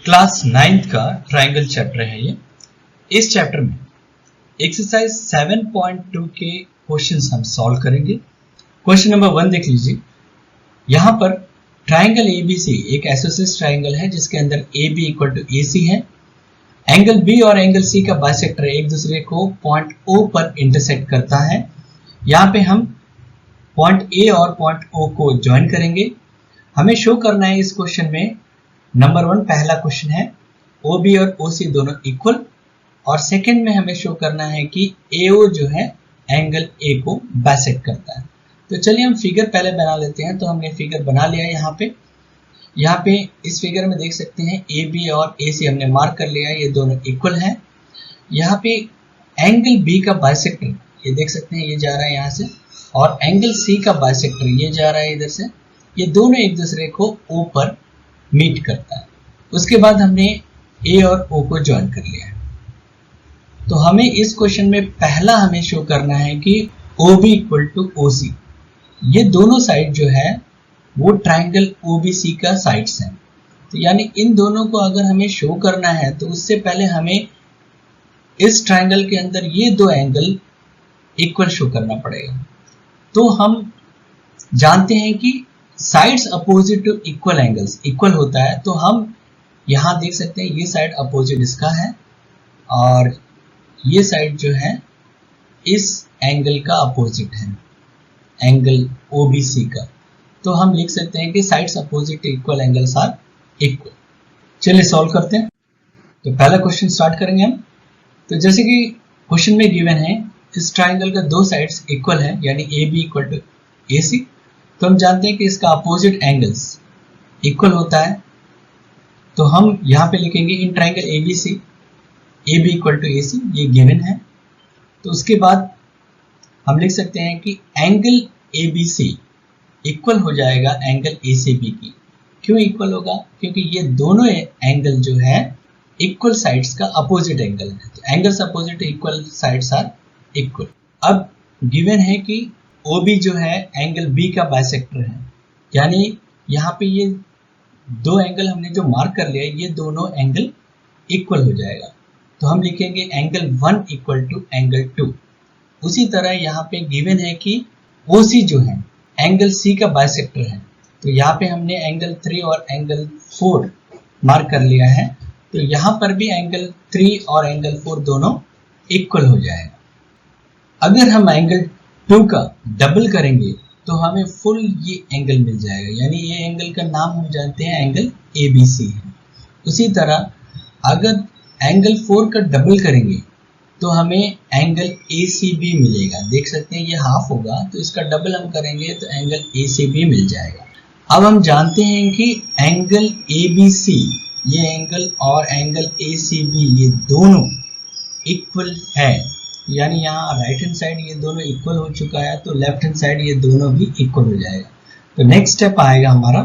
Class 9th का triangle chapter है ये। इस चैप्टर में एक्सरसाइज 7.2 के क्वेश्चंस हम सॉल्व करेंगे। क्वेश्चन नंबर 1 देख लीजिए। यहाँ पर ट्रायंगल ABC एक आइसोसेलेस ट्रायंगल है जिसके अंदर AB इक्वल टू AC है। एंगल B और एंगल C का बाइसेक्टर एक दूसरे को पॉइंट O पर इंटरसेक्ट करता है। यहाँ पे हम पॉइंट A और पॉइंट O को ज्वाइन करेंगे। हमें शो करना है इस क्वेश्चन में नंबर 1 पहला क्वेश्चन है OB और OC दोनों इक्वल, और सेकंड में हमें शो करना है कि AO जो है एंगल A को बाइसेक्ट करता है। तो चलिए हम फिगर पहले बना लेते हैं। तो हमने फिगर बना लिया है। यहाँ पे इस फिगर में देख सकते हैं AB और AC हमने मार्क कर लिया है, ये दोनों इक्वल हैं। यहाँ पे एंगल B का बाइसेक्टर ये देख सकते हैं, ये जा रहा है यहाँ से, और एंगल C का बाइसेक्टर ये जा रहा है इधर से। ये दोनों एक दूसरे को O पर मीट करता है। उसके बाद हमने A और O को ज्वाइन कर लिया है। तो हमें इस क्वेश्चन में पहला हमें शो करना है कि OB इक्वल टू OC, ये दोनों साइड जो है वो ट्रायंगल OBC का साइड्स हैं। तो यानी इन दोनों को अगर हमें शो करना है तो उससे पहले हमें इस ट्रायंगल के अंदर ये दो एंगल इक्वल शो करना पड़ेगा। तो हम जानते हैं कि sides opposite to equal angles equal होता है। तो हम यहाँ देख सकते हैं ये साइड अपोजिट इसका है और ये साइड जो है इस एंगल का अपोजिट है, एंगल OBC का। तो हम लिख सकते हैं कि sides opposite to equal angles are equal. चलिए सॉल्व करते हैं। तो पहला क्वेश्चन स्टार्ट करेंगे हम। तो जैसे कि क्वेश्चन में गिवन है इस ट्राइंगल का दो साइड्स इक्वल है, यानी AB इक्वल टू AC। तो हम जानते हैं कि इसका अपोजिट एंगल्स इक्वल होता है। तो हम यहाँ पे लिखेंगे in triangle ABC AB equal to AC, ये गिवन है। तो उसके बाद हम लिख सकते हैं कि एंगल ABC इक्वल हो जाएगा एंगल ACB की। क्यों इक्वल होगा? क्योंकि ये दोनों एंगल जो है इक्वल साइड्स का अपोजिट एंगल है। तो angles opposite equal sides are equal. अब गिवन है कि OB जो है एंगल B का बाइसेक्टर है, यानी यहाँ पे ये दो एंगल हमने जो मार्क कर लिया है ये दोनों एंगल इक्वल हो जाएगा। तो हम लिखेंगे एंगल 1 इक्वल टू एंगल 2। उसी तरह यहाँ पे गिवन है कि OC जो है एंगल C का बाइसेक्टर है। तो यहाँ पे हमने एंगल 3 और एंगल 4 मार्क कर लिया है। तो यहाँ पर भी एंगल 3 और एंगल 4 दोनों इक्वल हो जाएगा। अगर हम एंगल 2 का डबल करेंगे तो हमें फुल ये एंगल मिल जाएगा, यानी ये एंगल का नाम हम जानते हैं एंगल ABC है। उसी तरह अगर एंगल 4 का डबल करेंगे तो हमें एंगल ACB मिलेगा। देख सकते हैं ये हाफ होगा, तो इसका डबल हम करेंगे तो एंगल ACB मिल जाएगा। अब हम जानते हैं कि एंगल ABC ये एंगल और एंगल ACB ये दोनों इक्वल है, यानी यहाँ राइट हैंड साइड ये दोनों इक्वल हो चुका है, तो लेफ्ट हैंड साइड ये दोनों भी इक्वल हो जाएगा। तो नेक्स्ट स्टेप आएगा हमारा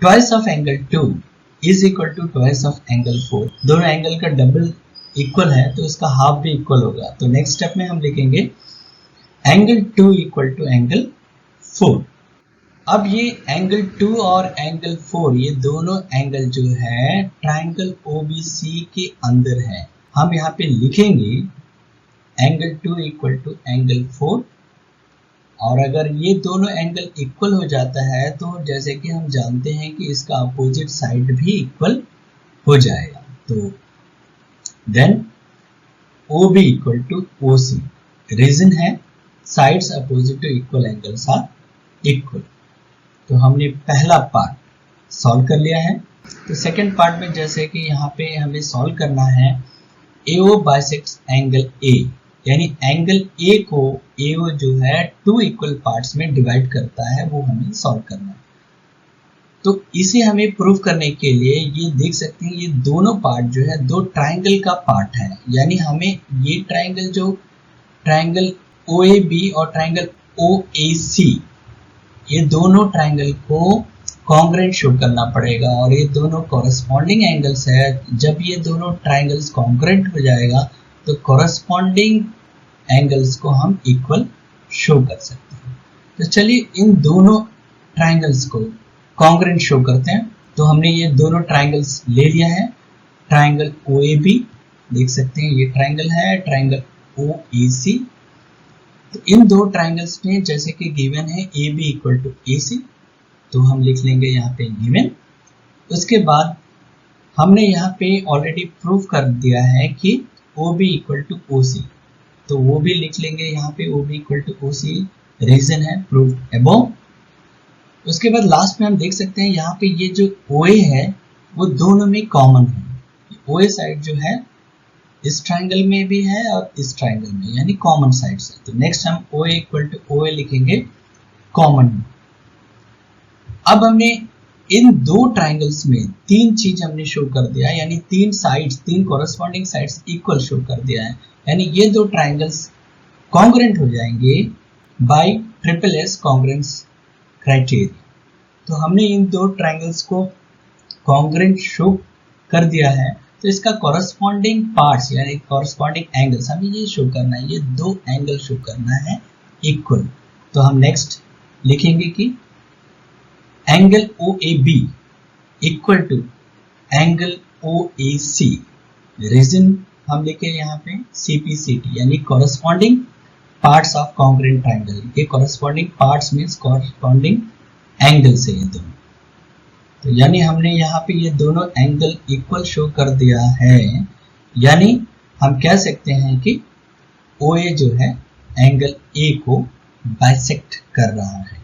twice of angle 2 is equal to twice of angle 4। दोनों एंगल का डबल इक्वल है तो इसका हाफ भी इक्वल होगा। तो नेक्स्ट स्टेप में हम लिखेंगे एंगल 2 इक्वल टू एंगल 4। अब ये एंगल 2 और एंगल 4 ये दोनों एंगल जो है ट्राइंगल OBC के अंदर है। हम यहाँ पे लिखेंगे एंगल 2 इक्वल टू एंगल 4, और अगर ये दोनों एंगल इक्वल हो जाता है तो जैसे कि हम जानते हैं कि इसका अपोजिट साइड भी इक्वल हो जाएगा। तो then OB equal to OC। Reason है sides opposite to equal angles are equal. तो हमने पहला पार्ट सॉल्व कर लिया है। तो सेकंड पार्ट में जैसे कि यहाँ पे हमें सॉल्व करना है AO बाइसेक्ट्स एंगल A, यानी एंगल A को AO जो है 2 इक्वल पार्ट्स में डिवाइड करता है, वो हमें सॉल्व करना है। तो इसे हमें प्रूव करने के लिए ये देख सकते हैं ये दोनों पार्ट जो है दो ट्राइंगल का पार्ट है, यानी हमें ये ट्राइंगल जो ट्राइंगल OAB और ट्राइंगल OAC ये दोनों ट्राइंगल को कॉन्ग्रुएंट शो करना पड़ेगा, और ये दोनों कॉरेस्पॉन्डिंग एंगल्स है। जब ये दोनों ट्राइंगल्स कॉन्ग्रुएंट हो जाएगा तो कॉरेस्पॉन्डिंग एंगल्स को हम इक्वल शो कर सकते हैं। तो चलिए इन दोनों ट्राइंगल्स को कॉन्ग्रुएंट शो करते हैं। तो हमने ये दोनों ट्राइंगल्स ले लिया है। ट्राइंगल OAB देख सकते हैं, ये ट्राइंगल है, ट्राइंगल OAC। तो इन दो ट्राइंगल्स में जैसे कि गिवन है AB इक्वल टू AC, तो हम लिख लेंगे यहाँ पे गिवन। उसके बाद हमने यहाँ पे ऑलरेडी प्रूव कर दिया है कि OB इक्वल टू OC, तो वो भी लिख लेंगे यहाँ पे OB equal to OC, reason है प्रूव अबव। उसके बाद लास्ट में हम देख सकते हैं यहाँ पे ये जो OA है वो दोनों में कॉमन है। OA साइड जो है इस ट्राइंगल में भी है और इस ट्राइंगल में, यानी कॉमन साइड से। तो नेक्स्ट हम OA इक्वल टू OA लिखेंगे कॉमन। अब हमने इन दो ट्राइंगल्स में तीन चीज हमने शो कर दिया है, यानी तीन साइड्स, तीन कॉरेस्पॉन्डिंग साइड्स इक्वल शो कर दिया है, यानी ये दो ट्राइंगल्स कॉन्ग्रुएंट हो जाएंगे बाय SSS कॉन्ग्रुएंस क्राइटेरिया। तो हमने इन दो ट्राइंगल्स को कॉन्ग्रुएंट शो कर दिया है, तो इसका कॉरेस्पॉन्डिंग पार्ट्स यानी कॉरेस्पॉन्डिंग एंगल्स हमें ये शो करना है, ये दो एंगल शो करना है इक्वल। तो हम नेक्स्ट लिखेंगे कि angle OAB equal to angle OAC, reason हम लिखे यहाँ पे CPCT यानी corresponding parts of congruent triangle. ये corresponding parts means corresponding angle से ये दोनों, तो यानी हमने यहाँ पे ये दोनों एंगल इक्वल शो कर दिया है, यानी हम कह सकते हैं कि OA जो है एंगल A को बाइसेक्ट कर रहा है।